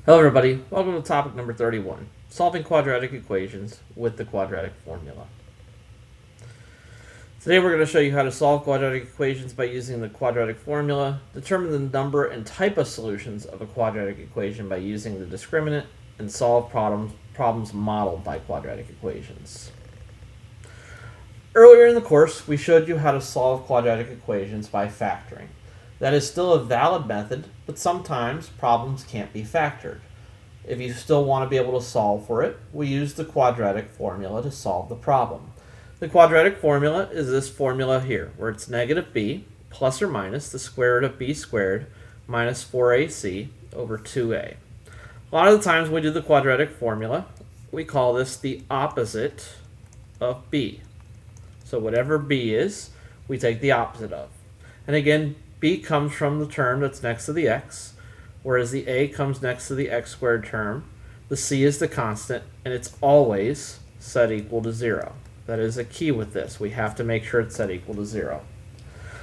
Hello everybody, welcome to topic number 31, solving quadratic equations with the quadratic formula. Today we're going to show you how to solve quadratic equations by using the quadratic formula, determine the number and type of solutions of a quadratic equation by using the discriminant, and solve problems modeled by quadratic equations. Earlier in the course, we showed you how to solve quadratic equations by factoring. That is still a valid method, but sometimes problems can't be factored. If you still want to be able to solve for it, we use the quadratic formula to solve the problem. The quadratic formula is this formula here, where it's negative b plus or minus the square root of b squared minus 4ac over 2a. A lot of the times when we do the quadratic formula, we call this the opposite of b. So whatever b is, we take the opposite of. And again, b comes from the term that's next to the x, whereas the a comes next to the x squared term. The c is the constant, and it's always set equal to 0. That is a key with this. We have to make sure it's set equal to 0.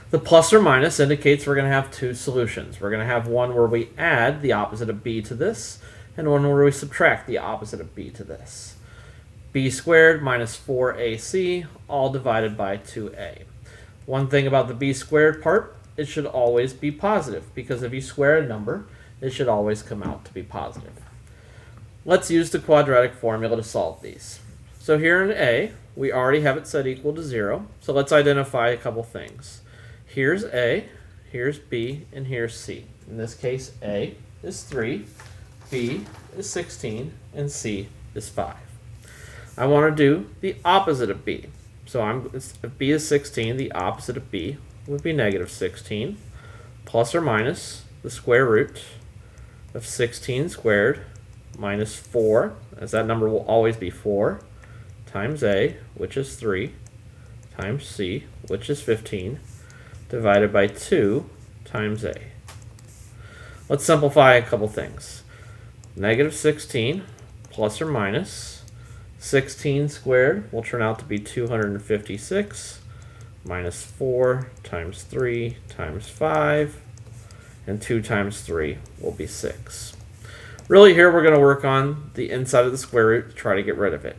The plus or minus indicates we're going to have two solutions. We're going to have one where we add the opposite of b to this, and one where we subtract the opposite of b to this. b squared minus 4ac, all divided by 2a. One thing about the b squared part, it should always be positive, because if you square a number, it should always come out to be positive. Let's use the quadratic formula to solve these. So here in a, we already have it set equal to 0, so let's identify a couple things. Here's a, here's b, and here's c. In this case, a is 3, b is 16, and c is 5. I want to do the opposite of b. So if b is 16, the opposite of b would be negative 16, plus or minus the square root of 16 squared minus 4, as that number will always be 4, times a, which is 3, times c, which is 15, divided by 2 times a. Let's simplify a couple things. Negative 16 plus or minus 16 squared will turn out to be 256 minus 4 times 3 times 5, and 2 times 3 will be 6. Really here we're going to work on the inside of the square root to try to get rid of it.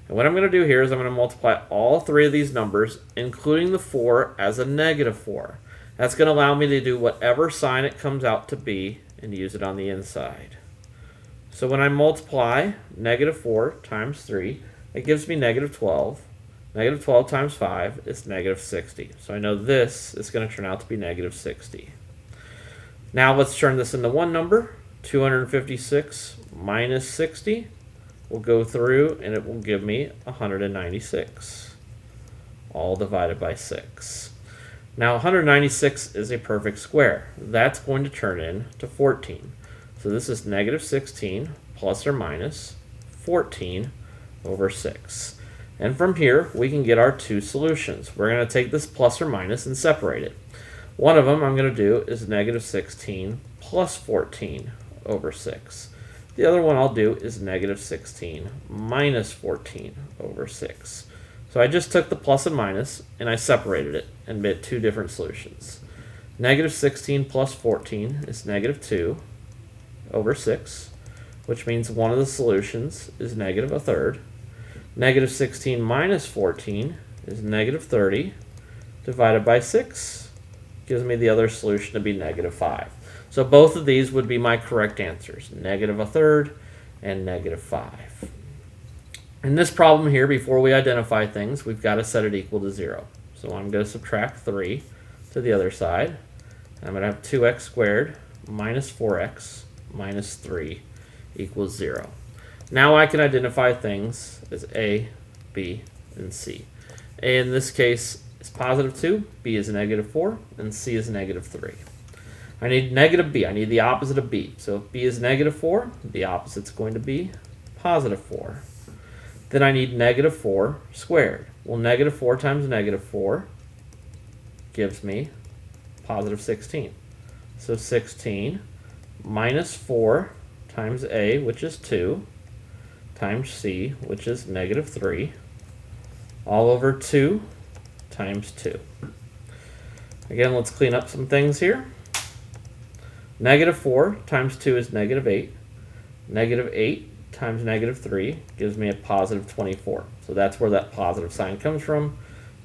And what I'm going to do here is I'm going to multiply all three of these numbers, including the 4, as a negative 4. That's going to allow me to do whatever sign it comes out to be and use it on the inside. So when I multiply negative 4 times 3, it gives me negative 12. Negative 12 times 5 is negative 60. So I know this is going to turn out to be negative 60. Now let's turn this into one number. 256 minus 60 will go through, and it will give me 196, all divided by 6. Now 196 is a perfect square. That's going to turn into 14. So this is negative 16 plus or minus 14 over 6. And from here, we can get our two solutions. We're going to take this plus or minus and separate it. One of them I'm going to do is negative 16 plus 14 over 6. The other one I'll do is negative 16 minus 14 over 6. So I just took the plus and minus and I separated it and made two different solutions. Negative 16 plus 14 is negative 2 over 6, which means one of the solutions is negative a third. Negative 16 minus 14 is negative 30 divided by 6 gives me the other solution to be negative 5. So both of these would be my correct answers, negative a third and negative 5. In this problem here, before we identify things, we've got to set it equal to 0. So I'm going to subtract 3 to the other side. I'm going to have 2x squared minus 4x minus 3 equals 0. Now I can identify things as a, b, and c. A in this case is positive 2, b is negative 4, and c is negative 3. I need negative b. I need the opposite of b. So if b is negative 4, the opposite's going to be positive 4. Then I need negative 4 squared. Well, negative 4 times negative 4 gives me positive 16. So 16 minus 4 times a, which is 2, times c, which is negative 3, all over 2 times 2. Again, let's clean up some things here. Negative 4 times 2 is negative 8. Negative 8 times negative 3 gives me a positive 24. So that's where that positive sign comes from.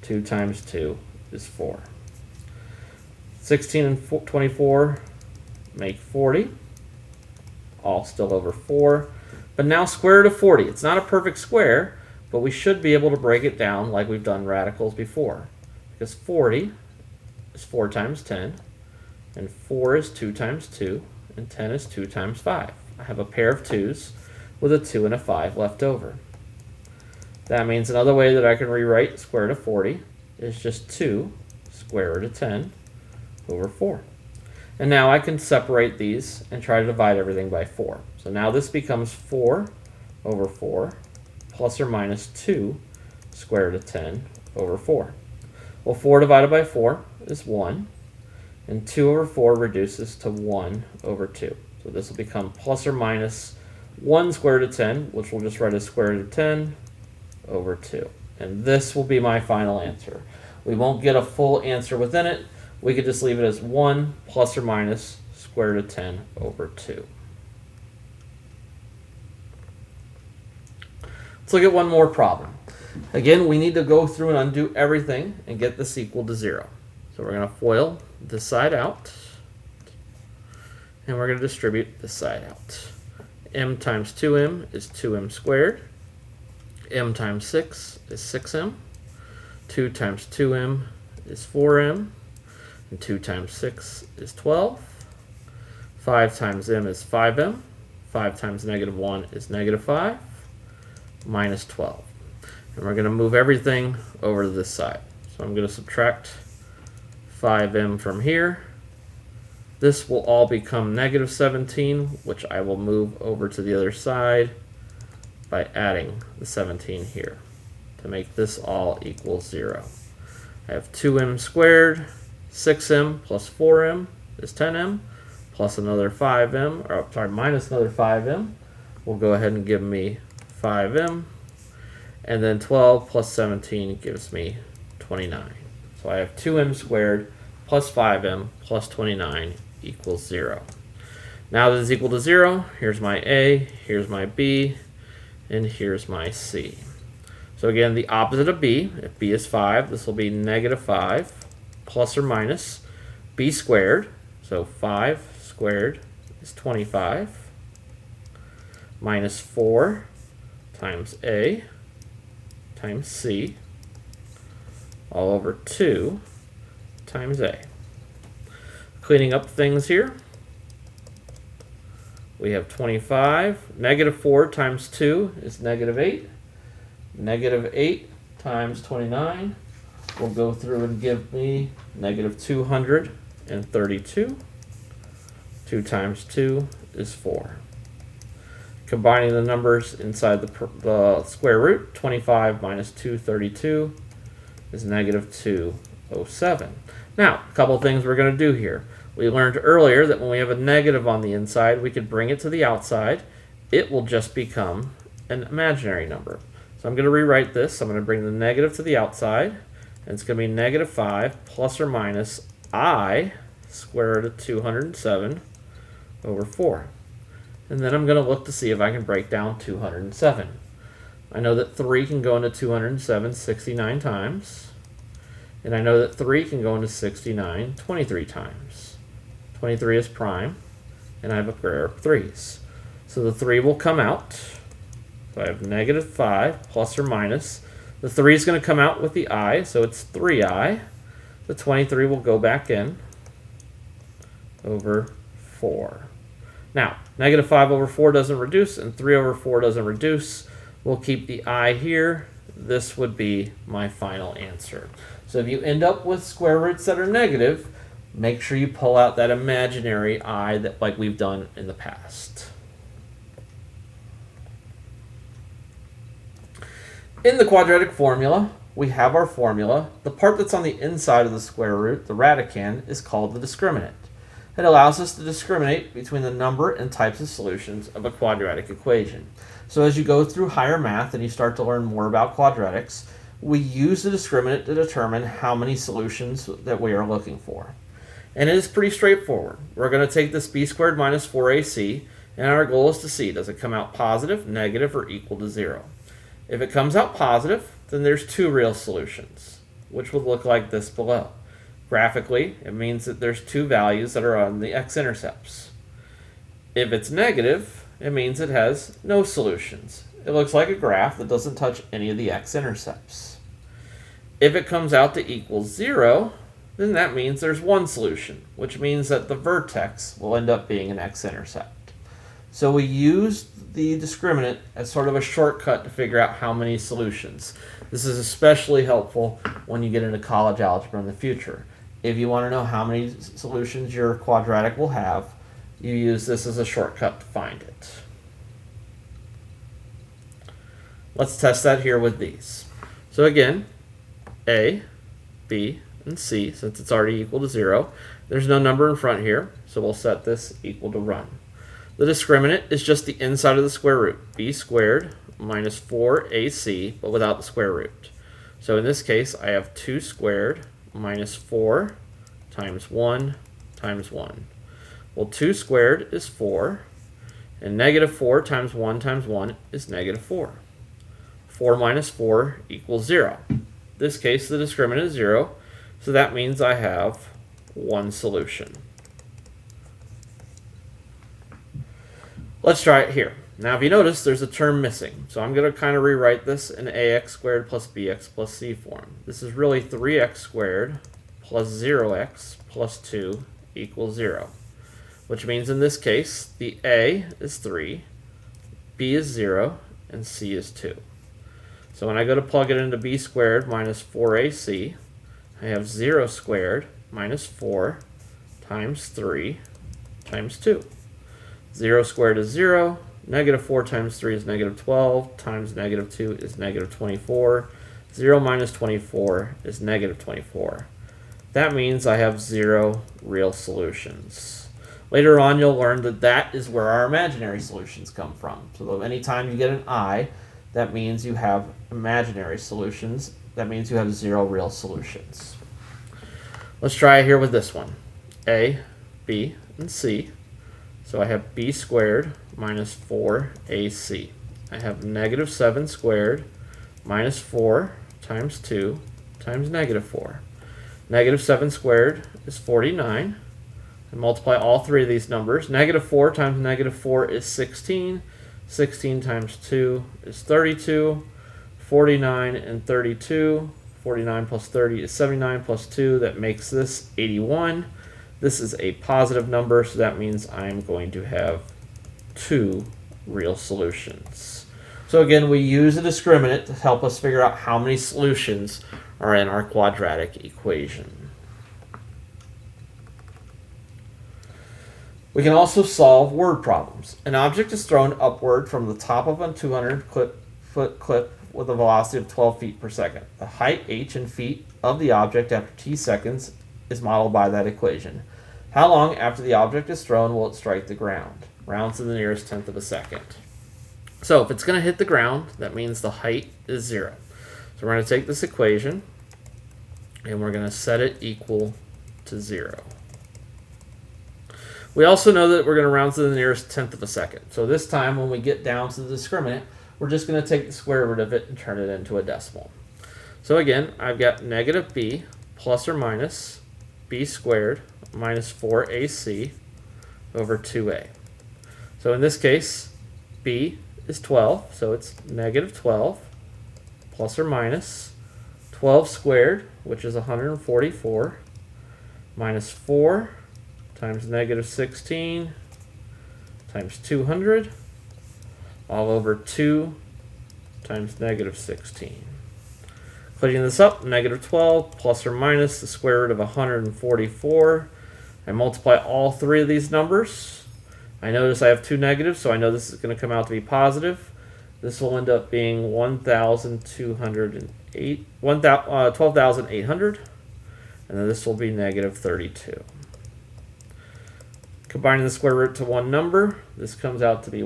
2 times 2 is 4. 16 and 24 make 40. All still over 4. But now square root of 40. It's not a perfect square, but we should be able to break it down like we've done radicals before. Because 40 is 4 times 10, and 4 is 2 times 2, and 10 is 2 times 5. I have a pair of 2's with a 2 and a 5 left over. That means another way that I can rewrite square root of 40 is just 2 square root of 10 over 4. And now I can separate these and try to divide everything by 4. So now this becomes 4 over 4 plus or minus 2 square root of 10 over 4. Well, 4 divided by 4 is 1, and 2 over 4 reduces to 1 over 2. So this will become plus or minus 1 square root of 10, which we'll just write as square root of 10 over 2. And this will be my final answer. We won't get a full answer within it. We could just leave it as 1 plus or minus square root of 10 over 2. Let's look at one more problem. Again, we need to go through and undo everything and get this equal to 0. So we're going to FOIL this side out, and we're going to distribute this side out. M times 2m is 2m squared. M times 6 is 6m. 2 times 2m is 4m. And 2 times 6 is 12. 5 times m is 5m. 5 times negative 1 is negative 5. Minus 12. And we're going to move everything over to this side. So I'm going to subtract 5m from here. This will all become negative 17, which I will move over to the other side by adding the 17 here to make this all equal 0. I have 2m squared. 6m plus 4m is 10m, plus another 5m, or sorry, minus another 5m will go ahead and give me 5m, and then 12 plus 17 gives me 29. So I have 2m squared plus 5m plus 29 equals 0. Now that it's equal to 0, here's my A, here's my B, and here's my C. So again, the opposite of B, if B is 5, this will be negative 5 plus or minus b squared. So 5 squared is 25 minus 4 times A times C all over 2 times A. Cleaning up things here, we have 25. Negative 4 times 2 is negative 8. Negative 8 times 29 will go through and give me negative 232. 2 times 2 is 4. Combining the numbers inside the square root, 25 minus 232 is negative 207. Now, a couple of things we're going to do here. We learned earlier that when we have a negative on the inside, we could bring it to the outside. It will just become an imaginary number. So I'm going to rewrite this. I'm going to bring the negative to the outside. And it's going to be negative 5 plus or minus I square root of 207 over 4. And then I'm going to look to see if I can break down 207. I know that 3 can go into 207 69 times. And I know that 3 can go into 69 23 times. 23 is prime, and I have a pair of 3's. So the 3 will come out. So I have negative 5 plus or minus. The 3 is going to come out with the I, so it's 3i. The 23 will go back in over 4. Now, negative 5 over 4 doesn't reduce, and 3 over 4 doesn't reduce. We'll keep the I here. This would be my final answer. So if you end up with square roots that are negative, make sure you pull out that imaginary I that like we've done in the past. In the quadratic formula, we have our formula. The part that's on the inside of the square root, the radicand, is called the discriminant. It allows us to discriminate between the number and types of solutions of a quadratic equation. So as you go through higher math and you start to learn more about quadratics, we use the discriminant to determine how many solutions that we are looking for. And it is pretty straightforward. We're going to take this b squared minus 4ac And our goal is to see, does it come out positive, negative, or equal to 0? If it comes out positive, then there's two real solutions, which would look like this below. Graphically, it means that there's two values that are on the x-intercepts. If it's negative, it means it has no solutions. It looks like a graph that doesn't touch any of the x-intercepts. If it comes out to equal 0, then that means there's one solution, which means that the vertex will end up being an x-intercept. So we use the discriminant as sort of a shortcut to figure out how many solutions. This is especially helpful when you get into college algebra in the future. If you want to know how many solutions your quadratic will have, you use this as a shortcut to find it. Let's test that here with these. So again, A, B, and C, since it's already equal to 0. There's no number in front here, so we'll set this equal to run. The discriminant is just the inside of the square root, b squared minus 4ac, but without the square root. So in this case, I have 2 squared minus 4 times 1 times 1. Well, 2 squared is 4, and negative 4 times 1 is negative 4. 4 minus 4 equals 0. In this case, the discriminant is 0, so that means I have one solution. Let's try it here. Now, if you notice, there's a term missing, so I'm going to kind of rewrite this in ax squared plus bx plus c form. This is really 3x squared plus 0x plus 2 equals 0, which means in this case, the a is 3, b is 0, and c is 2. So when I go to plug it into b squared minus 4ac, I have 0 squared minus 4 times 3 times 2. 0 squared is 0. Negative 4 times 3 is negative 12. Times negative 2 is negative 24. 0 minus 24 is negative 24. That means I have 0 real solutions. Later on, you'll learn that that is where our imaginary solutions come from. So anytime you get an I, that means you have imaginary solutions. That means you have 0 real solutions. Let's try it here with this one. A, B, and C. So I have b squared minus 4ac. I have negative 7 squared minus 4 times 2 times negative 4. Negative 7 squared is 49. I multiply all three of these numbers. Negative 4 times negative 4 is 16. 16 times 2 is 32. 49 and 32. 49 plus 30 is 79 plus 2. That makes this 81. This is a positive number, so that means I'm going to have 2 real solutions. So again, we use a discriminant to help us figure out how many solutions are in our quadratic equation. We can also solve word problems. An object is thrown upward from the top of a 200-foot cliff with a velocity of 12 feet per second. The height h in feet of the object after t seconds is modeled by that equation. How long after the object is thrown will it strike the ground? Round to the nearest tenth of a second. So if it's going to hit the ground, that means the height is 0. So we're going to take this equation and we're going to set it equal to 0. We also know that we're going to round to the nearest tenth of a second. So this time when we get down to the discriminant, we're just going to take the square root of it and turn it into a decimal. So again, I've got negative b plus or minus b squared minus 4ac over 2a. So in this case, b is 12, so it's negative 12 plus or minus 12 squared, which is 144, minus 4 times negative 16 times 200, all over 2 times negative 16. Cleaning this up, negative 12 plus or minus the square root of 144. I multiply all three of these numbers. I notice I have 2 negatives, so I know this is going to come out to be positive. This will end up being 12,800, and then this will be negative 32. Combining the square root to one number, this comes out to be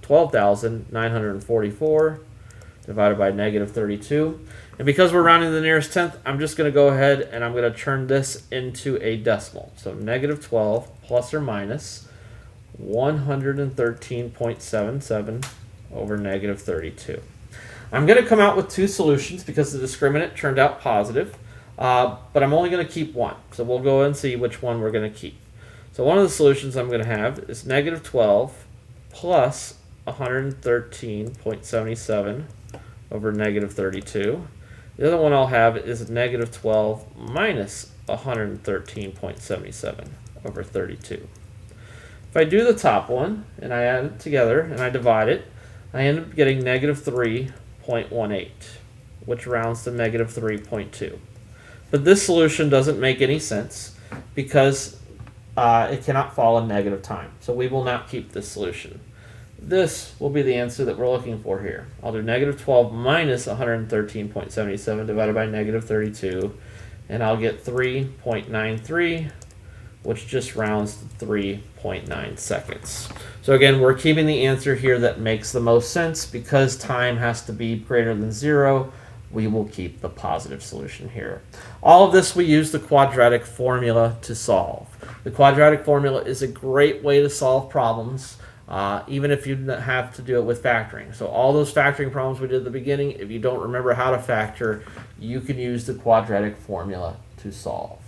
12,944 divided by negative 32. And because we're rounding to the nearest tenth, I'm just going to go ahead and I'm going to turn this into a decimal. So negative 12 plus or minus 113.77 over negative 32. I'm going to come out with two solutions because the discriminant turned out positive, but I'm only going to keep one. So we'll go and see which one we're going to keep. So one of the solutions I'm going to have is negative 12 plus 113.77 over negative 32. The other one I'll have is negative 12 minus 113.77 over 32. If I do the top one, and I add it together, and I divide it, I end up getting negative 3.18, which rounds to negative 3.2. But this solution doesn't make any sense because it cannot fall in negative time. So we will not keep this solution. This will be the answer that we're looking for here. I'll do negative 12 minus 113.77 divided by negative 32, and I'll get 3.93, which just rounds to 3.9 seconds. So again, we're keeping the answer here that makes the most sense. Because time has to be greater than 0, we will keep the positive solution here. All of this we use the quadratic formula to solve. The quadratic formula is a great way to solve problems, even if you have to do it with factoring. So all those factoring problems we did at the beginning, if you don't remember how to factor, you can use the quadratic formula to solve.